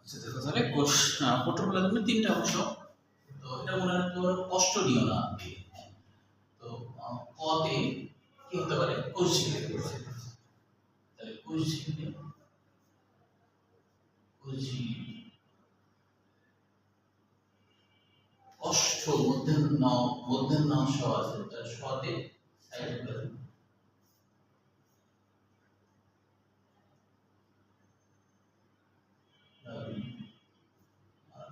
আচ্ছা দেখো তাহলে কোষ প্রোটোপ্লাজমের ৩ টা অংশ। তো এটা মনে রাখতে পারো কষ্ট নিও না। তো ক তে কি হতে পারে? কোষঝিল্লি হতে পারে। তাহলে কোষঝিল্লি কষ্ট মধ্যাহ্ন অংশ আছে তার স তে সাইটোপ্লাজম।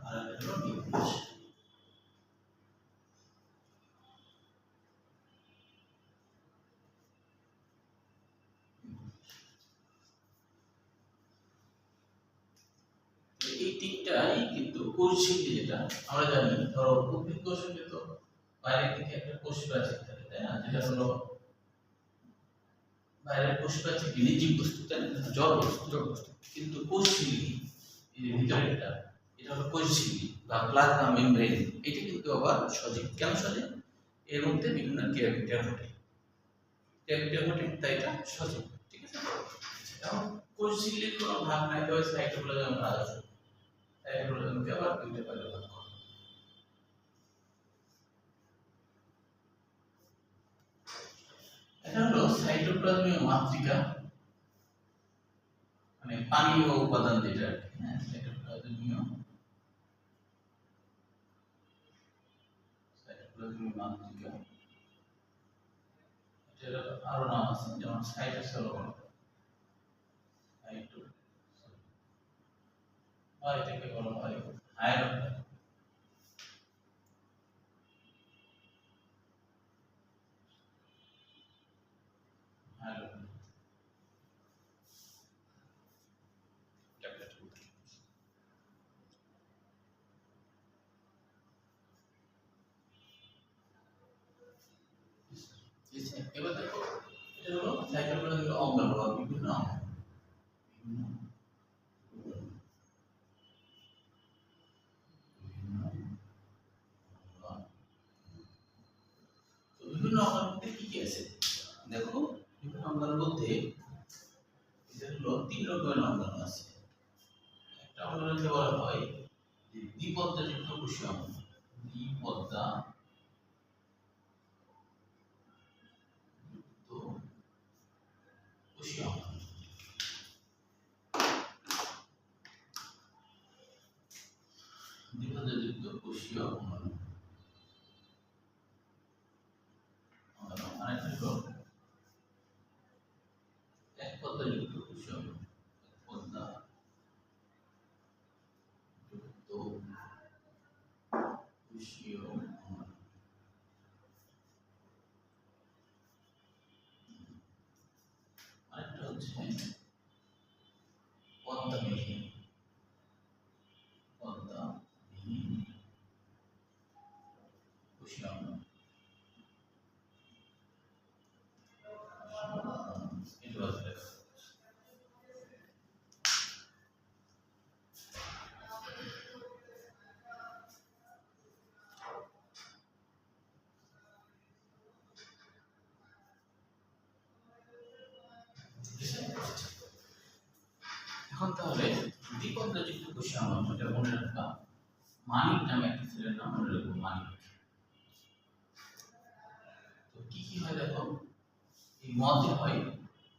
আর একটা হলো নিউক্লিয়াস। এই তিনটাই কিন্তু কোষঝিল্লি যেটা আমরা জানি, ধরো উদ্ভিদ কোষে তো বাইরে থেকে একটা কোষ প্রাচীর থাকে, তাই না? যেটা হলো বাইরের কোষ প্রাচীর কি নির্জীব বস্তু, তাই না? জড় বস্তু। কিন্তু কোষঝিল্লি এই যে ভিতরেরটা, এটা হলো কোষঝিল্লি বা প্লাজমা মেমব্রেন। এটা কিন্তু আবার সজীব। কেন সজীব? এর মধ্যে বিভিন্ন ক্রিয়া ঘটে, তাই এটা সজীব। ঠিক আছে? এখন কোষঝিল্লির কোনো ভাগ নাই, তবে সাইটোপ্লাজম ভাগ আছে। সাইটোপ্লাজমকে আবার দুইটা ভাগে ভাগ করা। এটা হলো সাইটোপ্লাজমীয় মাতৃকা, মানে পানীয় উপাদান যেটা আর কি। হ্যাঁ, সাইটোপ্লাজমীয় মাতৃকা। এটার আরো নাম আছে, যেমন সাইটোসোল বা এটাকে বলা হয় হায়ারোপ্লাজম। এবার দেখো, এটা হলো সাইটোপ্লাজমের অঙ্গ বা বিভিন্ন অঙ্গ। বিভিন্ন অঙ্গের মধ্যে কি কি আছে দেখো। বিভিন্ন অঙ্গের মধ্যে এটা হলো ৩ রকমের অঙ্গাণু আছে। একটা অঙ্গাণুকে বলা হয় যে দ্বিপদ্মাযুক্ত কোষীয় অঙ্গাণু। কোষীয় অঙ্গাণু। দ্বিপদ্মাযুক্ত কোষীয় অঙ্গাণু। আরেকটা হলো একপদ্মাযুক্ত কোষীয় অঙ্গাণু। একপদ্মাযুক্ত কোষীয় অঙ্গাণু। আরেকটা হচ্ছে পদ্মাবিহীন কোষীয় অঙ্গাণু। এটা আছে। এখন তাহলে দ্বিপদ্মাযুক্ত কোষীয় অঙ্গাণু, এটা মনে রাখবা। মানিক নামে একটা ছেলের নাম মনে রাখবো, মানিক। তো কি কি হয় দেখো, এই মধ্যে হয়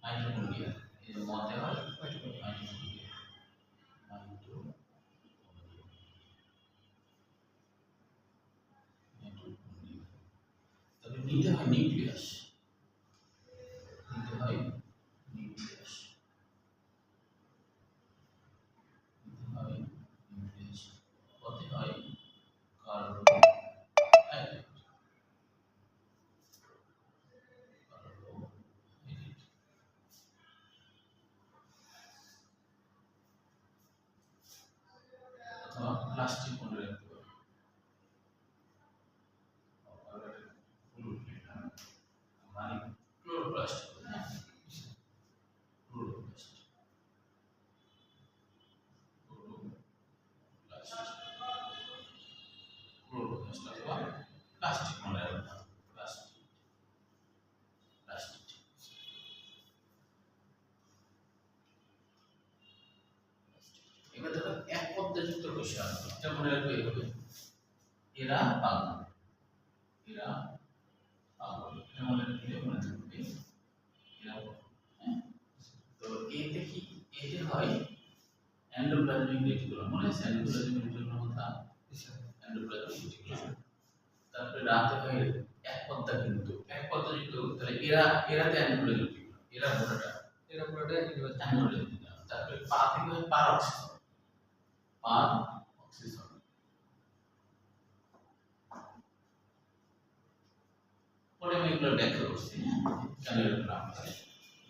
মাইটোকন্ড্রিয়া। এই যে মধ্যে হয় মাইটোকন্ড্রিয়া। তবে নিতে হয় নিউক্লিয়াস। নিতে হয় নিউক্লিয়াস। নিতে হয় নিউক্লিয়াস। হতে হয় কার্বোহাইড্রেট। অথবা প্লাস্টিক মনে রাখতে পারো। মানে ক্লোরোপ্লাস্ট। ক্লোরোপ্লাস্ট। ক্লোরোপ্লাস্ট অথবা প্লাস্টিক মনে রাখবা। প্লাস্টিক। এবার দেখো পরিষ্কার করলাম। এটা মনে রাখবে এভাবে, এরা পাগল, এরা পাগল, এটা মনে রাখলে মনে থাকবে এরা পাগল। হ্যাঁ, তো এতে কি, এতে হয় এন্ডোপ্লাজমিক রেটিকুলাম, মনে আছে এন্ডোপ্লাজমিক রেটিকুলাম কথা, এন্ডোপ্লাজমিক রেটিকুলাম। তারপরে রাতে হয় এক পদ্মা, কিন্তু এক পদ্মা যুক্ত, তাহলে এরাতে এন্ডোপ্লাজমিক রেটিকুলাম, এরা পুরোটা এন্ডোপ্লাজমিক রেটিকুলাম। তারপরে পা থেকে হয় পারঅক্সিসন, পারঅক্সিসন। পরে আমি এগুলো ব্যাখ্যা করছি, কেন এরকম নাম হয়।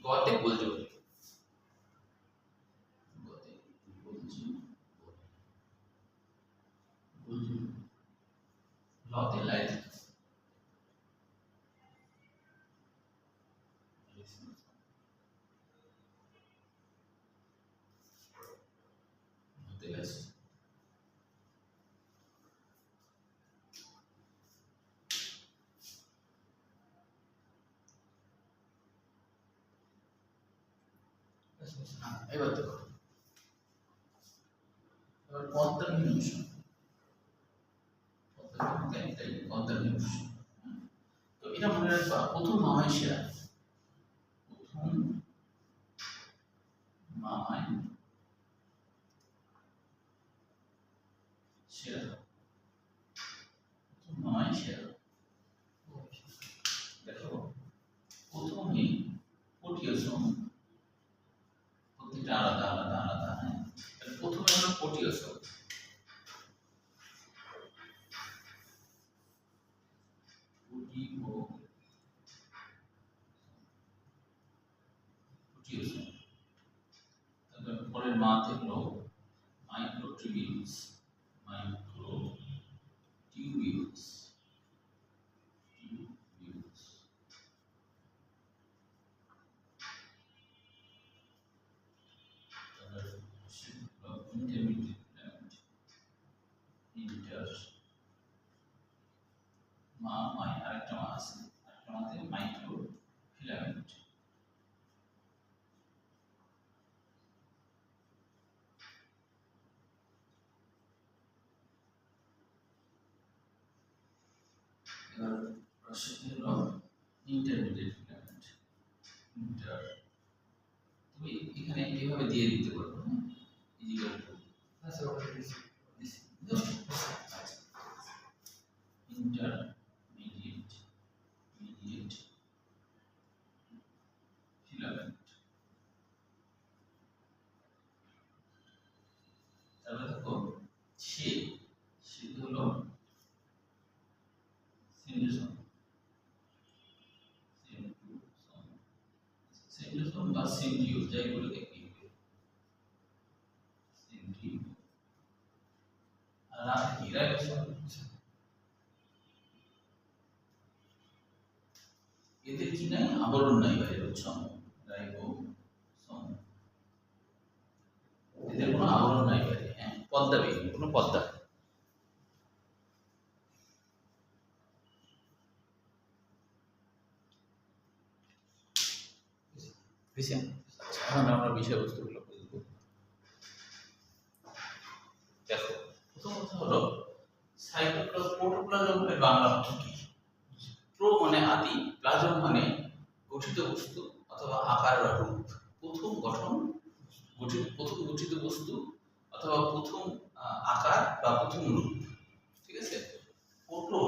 গতে গোলযোগ, গতে গোলযোগ, গোলযোগ, লতে লাইট, লতে লাইট। এবার দেখো, এবার পদ্মার নিউশন, পদ্মার নিউশন। তো এটা মনে রাখবা, প্রথম মামাই সেরা, প্রথম মামাই সেরা, প্রথম মামাই সেরা। দেখো প্রথমে প্রোটিওসোম, প্রতিটা আলাদা আলাদা আলাদা। হ্যাঁ, প্রথমে হলো প্রোটিওসোম, প্রোটিওসোম। তারপর পরের মাতে হলো মাইক্রোটিউবিউলস, মাইক্রোটিউবিউলস, টিউবিউলস। তারপর ইন্টারমিডিয়েট ফিলামেন্ট, ইন্টার মা মাই, আরেকটা মা আছে, আরেকটা মাতে মাইক্রো ফিলামেন্ট। এবার রসটি হলো ইন্টারমিডিয়েট ফিলামেন্ট, ইন্টার। তুমি এখানে এইভাবে দিয়ে দিতে পারো, ইজিকাল টু ইন্টারমিডিয়েট, মিডিয়েট ফিলামেন্ট। তাহলে দেখো সে, সেটা হলো সিন্ডোসোম, সিন্ডোসোম বা সিন্ডিউল, যাই বলে দেখি, সিন্ডিউল। আর রাতে কি, রাইবোসোম। এদের কি নাই, আবরণ নাই বাইরে, বুঝছো, রাইবোসোম, এদের কোনো আবরণ নাই বাইরে। হ্যাঁ, পদ্মাবিহীন, কোনো পদ্মা। এখন আমরা বিষয়বস্তুগুলো বুঝবো। দেখো প্রথম কথা হলো সাইটোপ্লাজম, প্রোটোপ্লাজমের বাংলা অর্থ কি? প্রো মানে আদি, প্লাজম মানে গঠিত বস্তু অথবা আকার বা রূপ, প্রথম গঠন, প্রথম গঠিত বস্তু অথবা প্রথম আকার বা প্রথম রূপ। ঠিক আছে, প্রোটো,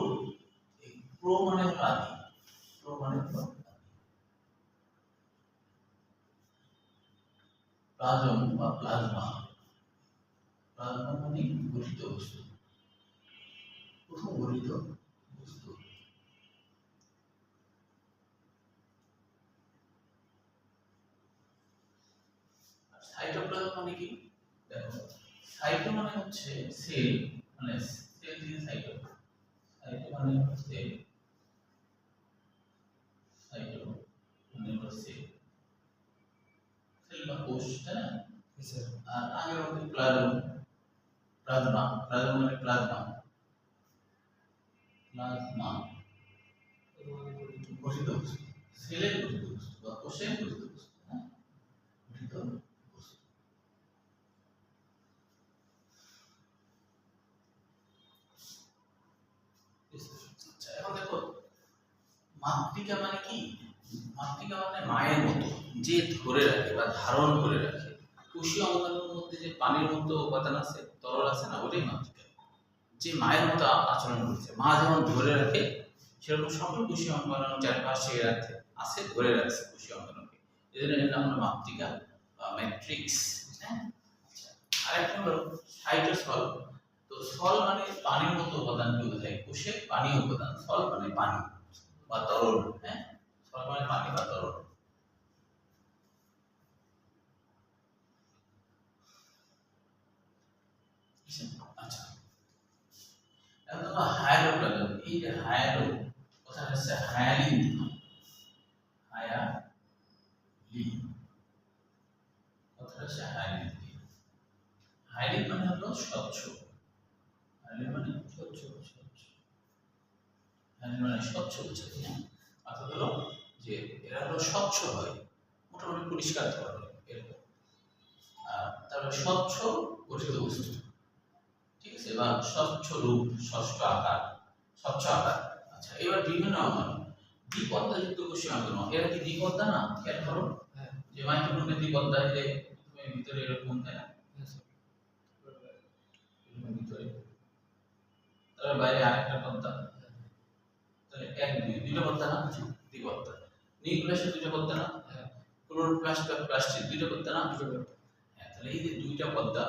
প্রো মানে হলো আদি, প্রো মানে হলো প্লাজম বা প্লাজমা, প্লাজমা মানে গঠিত বস্তু, প্রথম গঠিত বস্তু। সাইটোপ্লাজম মানে কি? দেখো সাইটো মানে হচ্ছে সেল, মানে সেল থেকে সাইটো, সাইটো মানে হচ্ছে সাইটো মানে হলো সেল, সেল বা কোষ, তাই না? আর আগের মধ্যে প্লাজম, প্লাজমা, প্লাজমা মানে প্লাজমা, প্লাজমা গঠিত বস্তু, সেলের গঠিত বস্তু বা কোষের গঠিত বস্তু। হ্যাঁ, গঠিত বস্তু। মাতৃকা মানে কি? মাতৃকা মানে মায়ের মতো, যে ধরে রাখে বা ধারণ করে রাখে। কোষীয় অঙ্গাণুর মধ্যে যে পানির মতো উপাদান আছে, তরল আছে না, ওটাই মাতৃকা। যে মায়ের মতো আচরণ করছে, মা যেমন ধরে রাখে, সেরকম সকল কোষীয় অঙ্গাণু চারপাশে রাখতে আছে, ধরে রাখছে কোষীয় অঙ্গাণুকে। এজন্য এর নাম হলো মাতৃকা বা ম্যাট্রিক্স। হ্যাঁ, আচ্ছা, আরেকটা হলো সাইটোসল। তো সল মানে পানির মতো উপাদানকে বোঝায়, কোষের পানীয় উপাদান। সল মানে পানি বা তরল। হ্যাঁ, সল মানে পানি বা তরল। আচ্ছা, এখন তো হায়ালোপ্লাজম, এই যে হায়ালো কথা হচ্ছে হায়ালিন, হায়ালিন কথা হচ্ছে হায়ালিন। হায়ালিন মানে হলো স্বচ্ছ, হায়ালিন মানে স্বচ্ছ, হায়ালিন মানে স্বচ্ছ বোঝায়। হ্যাঁ, অর্থাৎ হলো যে এরা হলো স্বচ্ছ হয়, মোটামুটি পরিষ্কার ধরনের এরকম। তারপরে স্বচ্ছ গঠিত বস্তু, ঠিক আছে, বা স্বচ্ছ রূপ, স্বচ্ছ আকার, স্বচ্ছ আকার। আচ্ছা, এবার বিভিন্ন অঙ্গাণু, দ্বিপদ্মাযুক্ত কোষীয় অঙ্গাণু। এরা কি দ্বিপদ্মা না? খেয়াল করো যে মাইক্রোফোনের দ্বিপদ্মা, যে তুমি ভিতরে এরকম, তাই না? ভিতরে, তারপরে বাইরে আরেকটা পদ্মা, তাহলে এক দুইটা পদ্মা না? দ্বিপদ্মা। নিউক্লিয়াসের দুইটা পদ্মা না? ক্লোরোপ্লাস্ট আর প্লাস্টিড দুইটা পদ্মা না? হ্যাঁ, তাহলে এই যে দুইটা পদ্মা,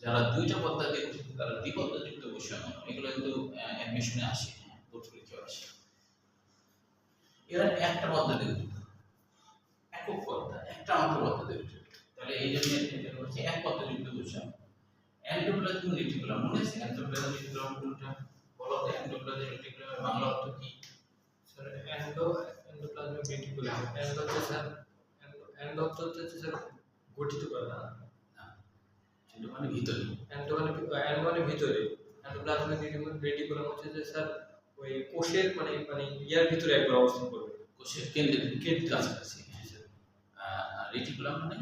যারা দুইটা পদ্মা দিয়ে গঠিত তারা দ্বিপদ্মাযুক্ত কোষীয় অঙ্গাণু। এগুলো কিন্তু অ্যাডমিশনে আসে, বোর্ড পরীক্ষায় আসে। এরা একটা পদ্মা দিয়ে গঠিত, একক পদ্মা, একটা মাত্র পদ্মা দিয়ে গঠিত। তাহলে এই জন্য এটা হচ্ছে এক পদ্মাযুক্ত কোষীয় অঙ্গাণু। এন্ডোপ্লাজমিক রেটিকুলাম, মনে আছে এন্ডোপ্লাজমিক রেটিকুলাম কোনটা? বলো তো, এন্ডোপ্লাজমিক রেটিকুলামের বাংলা অর্থ কি? স্যার এন্ডোপ্লাজমিক রেটিকুলাম, এন্ড হচ্ছে স্যার, এন্ড হচ্ছে স্যার গঠিত করে না, এন্ডো মানে ভিতরে, এন্ড মানে ভিতরে, এন্ডোপ্লাজমিক রেটিকুলাম হচ্ছে যে স্যার ওই কোষের মানে ইয়ার ভিতরে একবার অবস্থান করবে, কোষের কেন্দ্রের কাছাকাছি। রেটিকুলাম মানে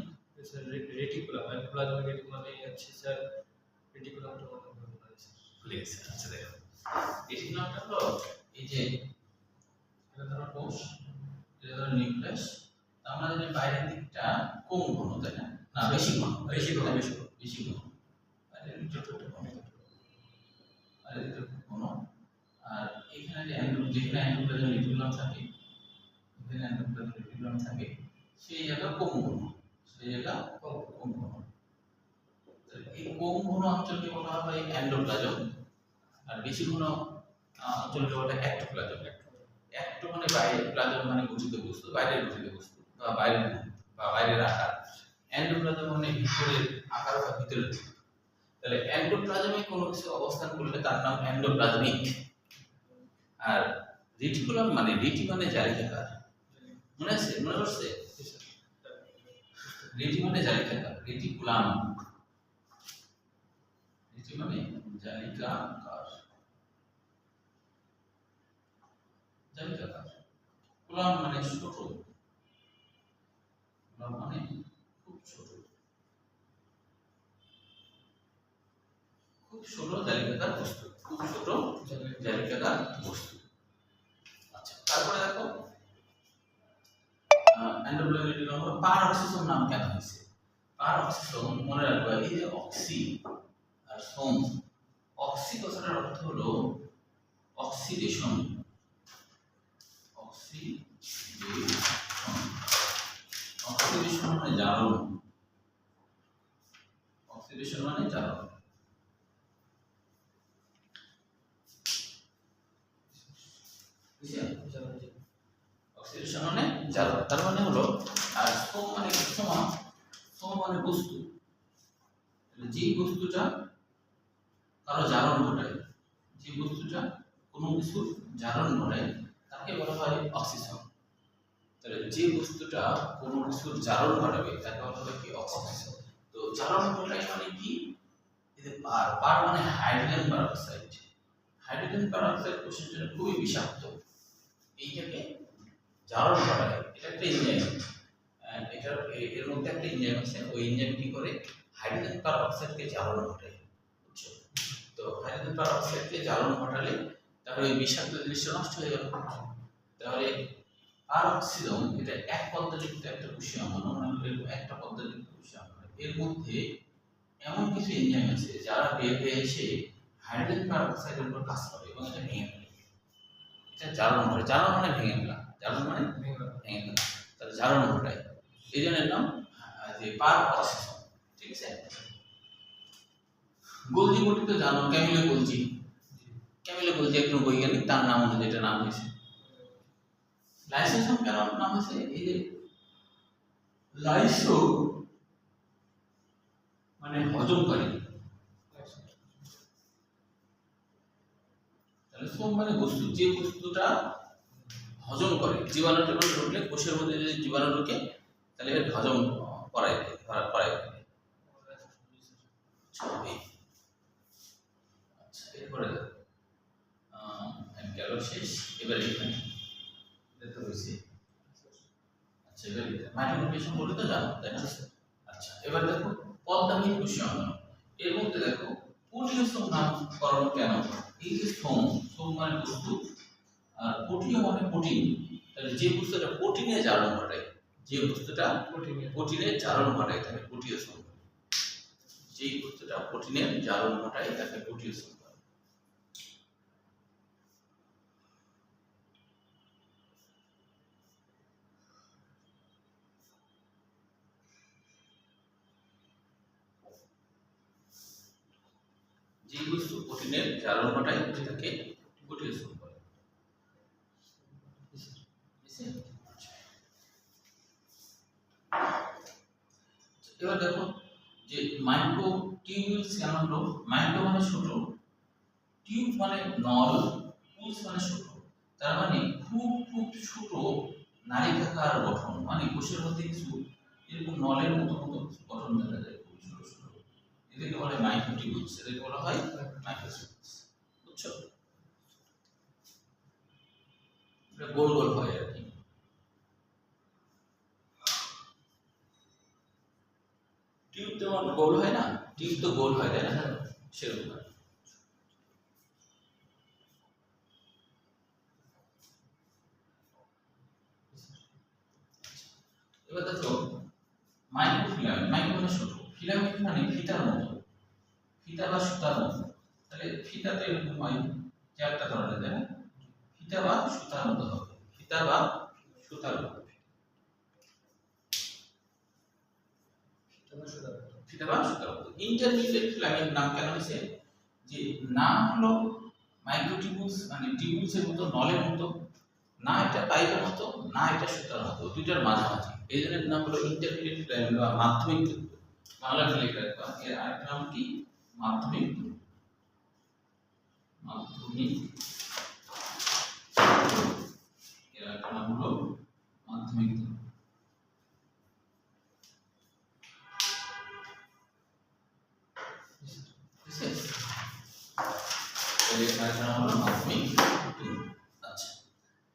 স্যার রেটিকুলাম, এন্ডোপ্লাজমিক রেটিকুলাম মানে হচ্ছে স্যার রেটিকুলামটা মনে হয় ভুলে গেছে। আচ্ছা, দেখো রেটিকুলামটা হলো এই যে এটা ধরো কোষ, এটা ধরো নিউক্লিয়াস। আমরা জানি বাইরের দিকটা কম ঘন, তাই না? না, বেশি ঘন, বেশি ঘন, বেশি ঘন। বাইরের দিকটা একটু ঘন, বাইরের দিকটা ঘন। আর এখানে যে যেখানে এন্ডোপ্লাজমিক রেটিকুলাম থাকে, এখানে এন্ডোপ্লাজমিক রেটিকুলাম থাকে, সেই জায়গা কম ঘন, সেই জায়গা কম ঘন। এই কম ঘন অঞ্চলকে বলা হয় এন্ডোপ্লাজম, আর বেশি ঘন অঞ্চলকে বলা হয় একটোপ্লাজম। একটো মানে বাইরে, প্লাজম মানে গঠিত বস্তু, বাইরের গঠিত বস্তু বা বাইরের বা বাইরের আকার। এন্ডোপ্লাজম মানে ভিতরের আকার বা ভিতরের। তাহলে এন্ডোপ্লাজমে কোনো কিছু অবস্থান করলে তার নাম এন্ডোপ্লাজমিক। আর রেটিকুলাম মানে, রেটি মানে জালিকাকার, মনে আছে? মনে পড়ছে? রেটি মানে জালিকাকার, রেটিকুলাম, রেটি মানে জালিকাকার, জালিকাকার। কুলাম মানে ছোট, কুলাম মানে খুব ছোট, খুব ছোট জালিকাকার বস্তু, খুব ছোট জালিকাকার বস্তু। আচ্ছা, তারপরে দেখো এন্ডোপ্লাজমিক রেটিকুলাম হলো পারঅক্সিসোম নাম কেন হয়েছে? পারঅক্সিসোম মনে রাখবা, এই যে অক্সি আর সোম, অক্সি কথাটার অর্থ হলো অক্সিডেশন, অক্সিডেশন মানে জারণ, অক্সিডেশন মানে জারণ। অক্সিডেশন মানে জারণ, তার মানে হলো, আর সোম মানে সোমা, সোম মানে বস্তু, যে বস্তুটা কারো জারণ ঘটায়, যে বস্তুটা কোনো কিছুর জারণ ঘটায় তাকে বলা হয় অক্সিসোম। তাহলে যে বস্তুটা কোনো কিছুর জারণ ঘটাবে তাকে বলা হবে কি? অক্সিসোম। তো জারণ ঘটায় মানে কি? এই যে পার মানে হাইড্রোজেন পারঅক্সাইড, হাইড্রোজেন পারঅক্সাইড কোষের জন্য খুবই বিষাক্ত। এইটাকে জারণ ঘটায়, এটা একটা এনজাইম, এটার এর মধ্যে একটা এনজাইম আছে, ওই এনজাইম কি করে? হাইড্রোজেন পারঅক্সাইডকে জারণ ঘটায়, বুঝছো? তো হাইড্রোজেন পারঅক্সাইডকে জারণ ঘটালে তাহলে ওই বিষাক্ত জিনিসটা নষ্ট হয়ে গেল। তাহলে পারক্সিজম এটা এক পর্দাযুক্ত একটা কোষীয় অঙ্গাণু, মানে একটা পর্দাযুক্ত কোষীয় অঙ্গাণু। এর মধ্যে এমন কিছু এনজাইম আছে যারা বের হয়ে এসে হাইড্রোজেন পারঅক্সাইডের উপর কাজ করে এবং এটা ভেঙে ফেলে। এটা জারণ ঘটে, জারণ মানে ভেঙে ফেলা, জারণ মানে ভেঙে ফেলা, তাহলে জারণ ঘটায়। এই জন্য এর নাম যে পারঅক্সিজম। ঠিক আছে। গোলজি বটি তো জানো, ক্যামিলো গোলজি। ক্যামিলো গোলজি একজন বৈজ্ঞানিক, তার নাম অনুযায়ী এটা নাম হয়েছে। লাইসোসোম কেন নাম হয়েছে? এই যে লাইসো মানে হজমকারী, তাহলে সোম মানে বস্তু, যে বস্তুটা হজম করে। জীবাণু টিবাণু ঢুকলে কোষের মধ্যে যদি জীবাণু ঢুকে তাহলে এর হজম করায় করায়। আচ্ছা, এরপরে গেল শেষ। এবার এখানে দেখতে হয়েছে। আচ্ছা, এবার মাইক্রোনিউট্রিশন বলে তো জানো, তাই না? আচ্ছা, এবার দেখো পদ্মাহীন কোষীয় অঙ্গাণু। এর মধ্যে দেখো প্রোটিওসোম নামকরণ কেন? এই যে সোম, সোম মানে বস্তু, আর প্রোটিও মানে প্রোটিন, তাহলে যে বস্তুটা প্রোটিনে জারণ ঘটায়, যে বস্তুটা প্রোটিনে জারণ ঘটায় তাকে প্রোটিওসোম। যেই বস্তুটা প্রোটিনের জারণ ঘটায় তাকে প্রোটিওসোম। যে বস্তু প্রোটিনের জারণ ঘটায় সেটাকে প্রোটিওসোম বলে। এবার দেখো যে মাইক্রোটিউবুলস কেন হলো? মাইক্রো মানে ছোট, টিউব মানে নল, পুলস মানে ছোট, তার মানে খুব খুব ছোট নালিকাকার গঠন, মানে কোষের মধ্যে কিছু এরকম নলের মতো মতো গঠন দেখা যায়, খুব ছোট ছোট। এটাকে বলে মাইক্রোটিউবুলস, এটাকে বলা হয় মাইক্রোটিউবুলস। বুঝছো? এটা গোল গোল হয় আর কি। টিউব যেমন গোল হয় না, টিউব তো গোল হয়, তাই না? সেরকম হয়। এবার দেখো মাইক্রোফিলামেন্ট, মাইক্রো মানে ছোট, ফিলামেন্ট মানে ফিতার মতো, ফিতা বা সুতার মতো। তাহলে ফিতা তো এরকম হয় চারটা ধরনের, তাই না? ফিতা বা সুতার মতো হবে, ফিতা বা সুতার মতো, ফিতা বা সুতার মতো। ইন্টারমিডিয়েট ফিলামেন্ট নাম কেন হয়েছে? যে নাম হলো মাইক্রোটিউবুলস মানে টিউবুলসের মতো, নলের মতো, না এটা পাইপের মতো, না এটা সুতার মতো, দুইটার মাঝামাঝি। এই জন্য নাম হলো ইন্টারমিডিয়েট ফিলামেন্ট বা মাধ্যমিক তন্তু। বাংলাতে লেখা রাখবা, এর আরেকটা নাম কি? মাধ্যমিক তন্তু। মাধ্যমিক, এর আরেকটা নাম হলো মাধ্যমিক তন্তু। আচ্ছা,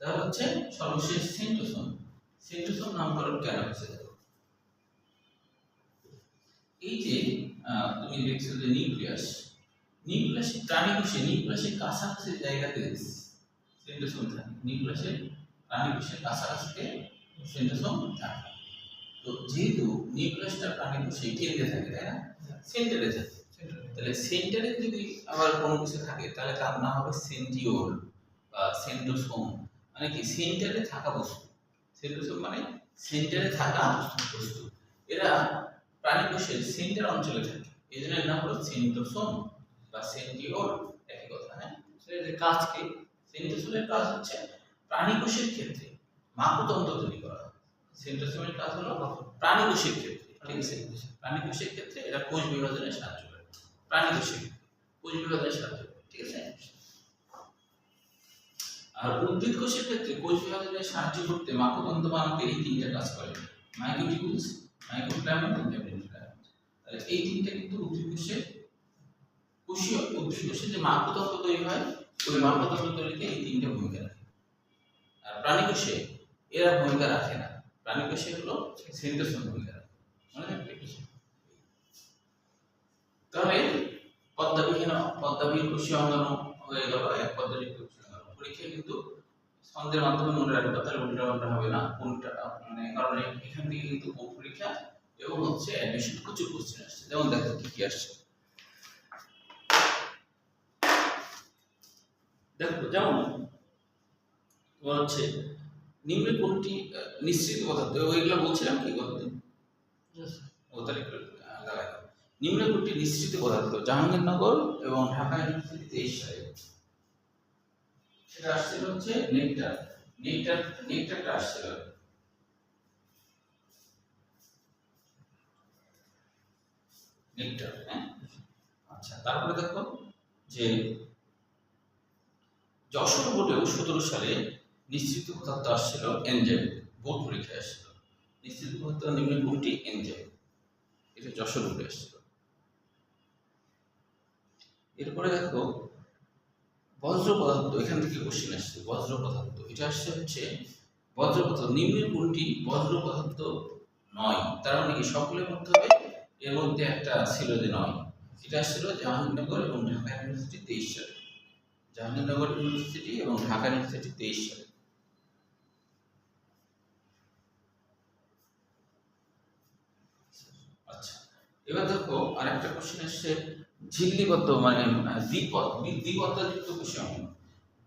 তাহলে হচ্ছে সর্বশেষ সেন্ট্রোসোম। সেন্ট্রোসোম নামকরণ কেন হয়েছে? এই যে তুমি দেখছো যে নিউক্লিয়াস, নিউক্লিয়াস প্রাণী কোষে, নিউক্লিয়াসের কাছাকাছি জায়গাতে সেন্ট্রোসোম থাকে। নিউক্লিয়াসের প্রাণী কোষের কাছাকাছিতে সেন্ট্রোসোম থাকে। তো যেহেতু নিউক্লিয়াসটা প্রাণী কোষে কেন্দ্রে থাকে, তাই না? সেন্টারে থাকে, তাহলে সেন্টারে যদি আবার কোনো কিছু থাকে তাহলে তার নাম হবে সেন্টিওল বা সেন্ট্রোসোম। মানে কি? সেন্টারে থাকা বস্তু। সেন্ট্রোসোম মানে সেন্টারে থাকা বস্তু। এরা প্রাণী কোষের সেন্টার অঞ্চলে থাকে, এই জন্য এর নাম হলো সেন্ট্রোসোম বা সেন্টিওল। একই কথা। হ্যাঁ, এর কাজ কি? সেন্ট্রোসোমের কাজ হচ্ছে প্রাণী কোষের ক্ষেত্রে মাকুতন্ত্র তৈরি করা। সেন্ট্রোসোমের কাজ হলো প্রাণী কোষের ক্ষেত্রে, ঠিক আছে? প্রাণী কোষের ক্ষেত্রে এরা কোষ বিভাজনে সাহায্য করে, প্রাণী কোষের কোষ বিভাজনে সাহায্য করে, ঠিক আছে? আর উদ্ভিদ কোষের ক্ষেত্রে কোষ বিভাজনে সাহায্য করতে মাকুতন্ত্র বানাতে এই তিনটা কাজ করে: মাইক্রোটিউবুলস, মাইক্রোফিলামেন্ট, ইন্টারফিলামেন্ট। তাহলে এই তিনটা কিন্তু উদ্ভিদ কোষের কোষীয়, উদ্ভিদ কোষের যে মাকুতন্ত্র তৈরি হয় ওই মাকুতন্ত্র তৈরিতে এই তিনটা ভূমিকা রাখে। আর প্রাণী কোষে এরা ভূমিকা রাখে না, প্রাণী কোষে হলো সেন্ট্রোসোম ভূমিকা রাখে। মনে থাকবে? তাহলে পদ্মাবিহীন কোষীয় অঙ্গাণু হয়ে গেল এক পদ্মাযুক্ত কোষীয় অঙ্গাণু। পরীক্ষায় কিন্তু ছন্দের মাধ্যমে মনে রাখবো, তাহলে উল্টা পাল্টা হবে না কোনটা, মানে কারণ এখান থেকে কিন্তু বোর্ড পরীক্ষা এবং হচ্ছে অ্যাডমিশন প্রচুর কোশ্চেন আসছে। যেমন দেখো কি কি আসছে, দেখো যেমন তোমার হচ্ছে নিম্নে কোনটি নিশ্চিত পদার্থ, ওইগুলো বলছিলাম কি কতদিন ও তাহলে দাঁড়ায়। নিম্নে কোনটি নিশ্চিত পদার্থ জাহাঙ্গীরনগর এবং ঢাকা ইউনিভার্সিটি 23 সালে, সেটা আসছিল হচ্ছে নেকটার। নেকটারটা আসছিল নেকটার, হ্যাঁ। আচ্ছা, তারপরে দেখো যে যশোর বোর্ডেও 17 সালে নিশ্চিত পদার্থ আসছিল এনজাইম, বোর্ড পরীক্ষায় আসছিল নিশ্চিত পদার্থ নিম্নে কোনটি এনজাইম, এটা যশোর বোর্ডে আসছিল। এরপরে দেখো বজ্র পদার্থ, এখান থেকে কোশ্চেন আসছে বজ্র পদার্থ, এটা আসছে হচ্ছে বজ্র পদার্থ নিম্নের কোনটি বজ্র পদার্থ নয়, তার মানে কি সকলের মধ্যে হবে, এর মধ্যে একটা ছিল যে নয়, এটা আসছিল জাহাঙ্গীরনগর এবং ঢাকা ইউনিভার্সিটি 23 সালে, জাহাঙ্গীরনগর ইউনিভার্সিটি এবং ঢাকা ইউনিভার্সিটি 23 সালে। আচ্ছা, এবার দেখো আরেকটা কোশ্চেন আসছে ঝিল্লিবদ্ধ মানে দ্বিপত্তাযুক্ত কোষীয়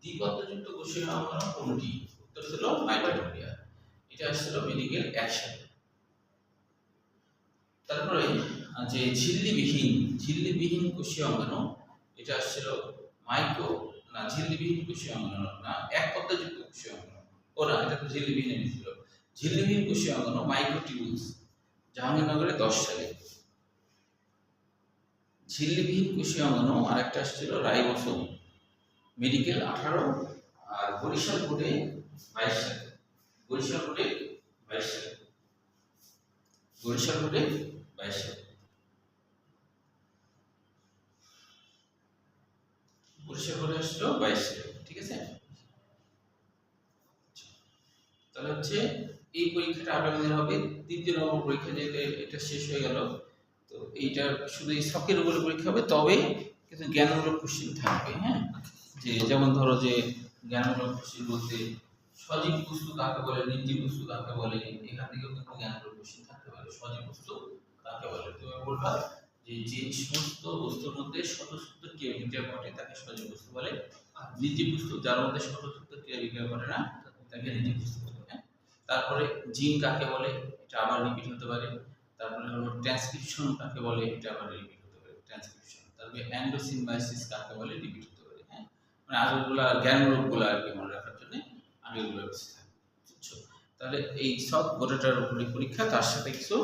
দ্বিপত্তাযুক্ত কোষীয় কোনটি, উত্তর ছিল মাইটোকন্ড্রিয়া, এটা আসছিল মেডিকেল 1 সালে। তারপরে যে ঝিল্লিবিহীন কোষীয় অঙ্গাণু, এটা আসছিল ঝিল্লিবিহীন কোষীয় অঙ্গাণু না, একপত্তাযুক্ত কোষীয় অঙ্গাণু, ওরা এটা তো ঝিল্লিবিহীন ছিল। ঝিল্লিবিহীন কোষীয় অঙ্গাণু মাইক্রোটিউবুলস, জাহাঙ্গীরনগরে 10 সালে। ঝিল্লিবিহীন কোষীয় অঙ্গাণু আরেকটা আসছিল রাইবোসোম, মেডিকেল 18, আর বরিশাল বোর্ডে 22 সালে, বরিশাল বোর্ডে 22 সালে, বরিশাল বোর্ডে 22 সালে, বরিশাল বোর্ডে আসছিল 22 সালে, ঠিক আছে। তাহলে হচ্ছে এই পরীক্ষাটা আগামী দিন হবে, তৃতীয় নম্বর পরীক্ষা যেটা এটা শেষ হয়ে গেল, তো এইটা শুধু এই শখের উপরে পরীক্ষা হবে, তবে কিন্তু জ্ঞানমূলক কোশ্চেন থাকবে, হ্যাঁ। যে যেমন ধরো যে জ্ঞানমূলক কোশ্চেন বলতে সজীব বস্তু কাকে বলে, নির্জীব বস্তু কাকে বলে, এখান থেকেও কিন্তু জ্ঞানমূলক কোশ্চেন থাকতে পারে। সজীব বস্তু কাকে বলে, তুমি বলবা যে যে সমস্ত বস্তুর মধ্যে স্বতঃস্ফূর্ত ক্রিয়া বিক্রিয়া ঘটে তাকে সজীব বস্তু বলে, আর নির্জীব বস্তু যার মধ্যে স্বতঃস্ফূর্ত ক্রিয়া বিক্রিয়া ঘটে না তাকে নির্জীব বস্তু বলে। তারপরে জিন কাকে বলে, এটা আবার রিপিট হতে পারে। তারপরে হলো ট্রান্সক্রিপশন কাকে বলে, এটা আবার রিপিট হতে পারে ট্রান্সক্রিপশন। তারপরে এন্ডোসিম্বায়োসিস কাকে বলে, রিপিট হতে পারে, হ্যাঁ। মানে আগেরগুলা জ্ঞানমূলকগুলো আর কি মনে রাখার জন্য আগেরগুলো বেশি থাকে, বুঝছো। তাহলে এই সব গোটাটার উপরে পরীক্ষা, তার সাথে কিছু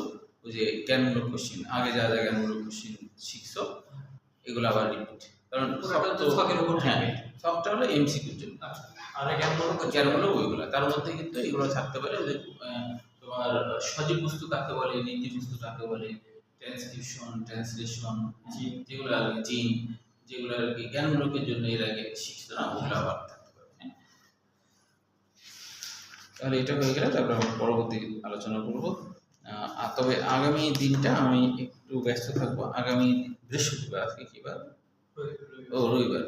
ওই যে জ্ঞানমূলক কোশ্চেন, আগে যা যা জ্ঞানমূলক কোশ্চেন শিখছো এগুলো আবার রিপিট, কারণ শখের উপর হ্যাঁ সবটা হলো এমসিকিউর জন্য, আর জ্ঞানমূলক ওইগুলো তার মধ্যে কিন্তু এগুলো থাকতে পারে। যে তোমার সজীব বস্তু কাকে বলে, নির্জীব বস্তু কাকে বলে, ট্রান্সক্রিপশন, ট্রান্সলেশন, যেগুলো আর কি জিন, যেগুলো আর কি জ্ঞানমূলকের জন্য এর আগে শিখতো না, ওগুলো আবার থাকতে পারে, হ্যাঁ। তাহলে এটা হয়ে গেলে তারপরে আমরা পরবর্তী আলোচনা করবো। তবে আগামী দিনটা আমি একটু ব্যস্ত থাকবো। আগামী বৃহস্পতিবার, আজকে কি বার, ও রবিবার,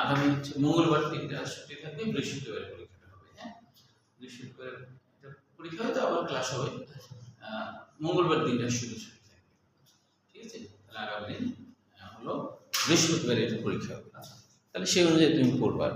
আগামী হচ্ছে মঙ্গলবার দিনটা ছুটি থাকবে, বৃহস্পতিবার পরীক্ষাটা হবে, হ্যাঁ। বৃহস্পতিবার পরীক্ষা হয়তো আবার ক্লাস হবে, মঙ্গলবার দিনটা শুরু ছুটি থাকবে, ঠিক আছে। তাহলে আগামী দিন হলো বৃহস্পতিবার এটা পরীক্ষা হবে, তাহলে সেই অনুযায়ী তুমি পড়বা।